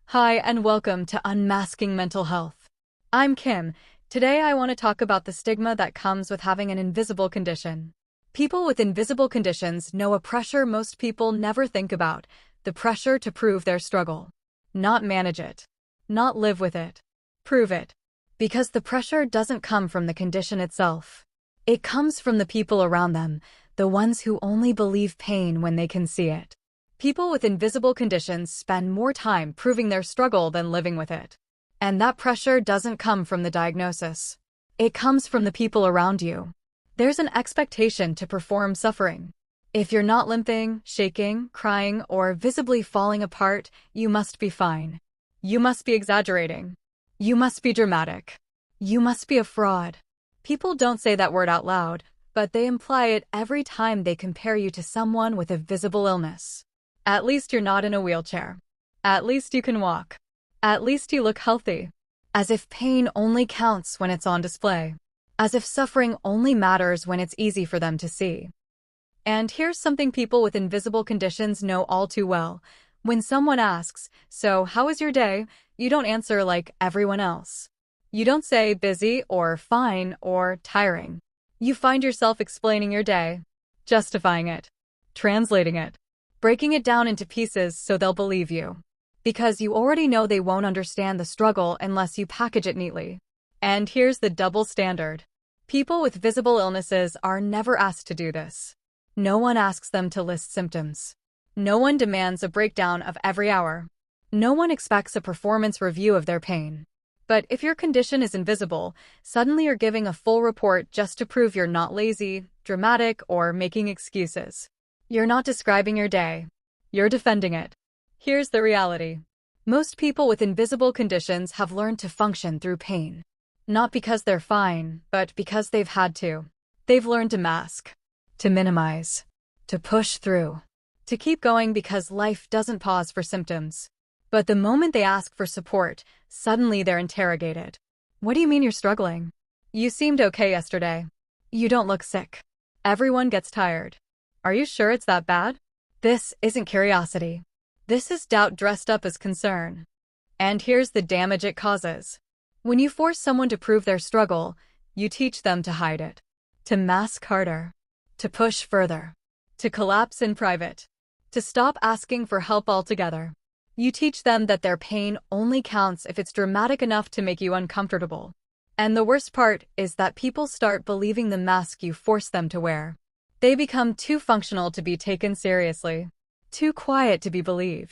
Hi, and welcome to Unmasking Mental Health. I'm Kim. Today I want to talk about the stigma that comes with having an invisible condition. People with invisible conditions know a pressure most people never think about, the pressure to prove their struggle. Not manage it. Not live with it. Prove it. Because the pressure doesn't come from the condition itself. It comes from the people around them, the ones who only believe pain when they can see it. People with invisible conditions spend more time proving their struggle than living with it. And that pressure doesn't come from the diagnosis. It comes from the people around you. There's an expectation to perform suffering. If you're not limping, shaking, crying, or visibly falling apart, you must be fine. You must be exaggerating. You must be dramatic. You must be a fraud. People don't say that word out loud, but they imply it every time they compare you to someone with a visible illness. At least you're not in a wheelchair. At least you can walk. At least you look healthy. As if pain only counts when it's on display. As if suffering only matters when it's easy for them to see. And here's something people with invisible conditions know all too well. When someone asks, "So, how was your day?" you don't answer like everyone else. You don't say busy or fine or tiring. You find yourself explaining your day, justifying it, translating it, breaking it down into pieces so they'll believe you. Because you already know they won't understand the struggle unless you package it neatly. And here's the double standard. People with visible illnesses are never asked to do this. No one asks them to list symptoms. No one demands a breakdown of every hour. No one expects a performance review of their pain. But if your condition is invisible, suddenly you're giving a full report just to prove you're not lazy, dramatic, or making excuses. You're not describing your day. You're defending it. Here's the reality. Most people with invisible conditions have learned to function through pain. Not because they're fine, but because they've had to. They've learned to mask, to minimize, to push through, to keep going because life doesn't pause for symptoms. But the moment they ask for support, suddenly they're interrogated. What do you mean you're struggling? You seemed okay yesterday. You don't look sick. Everyone gets tired. Are you sure it's that bad? This isn't curiosity. This is doubt dressed up as concern. And here's the damage it causes. When you force someone to prove their struggle, you teach them to hide it, to mask harder, to push further, to collapse in private, to stop asking for help altogether. You teach them that their pain only counts if it's dramatic enough to make you uncomfortable. And the worst part is that people start believing the mask you force them to wear. They become too functional to be taken seriously, too quiet to be believed.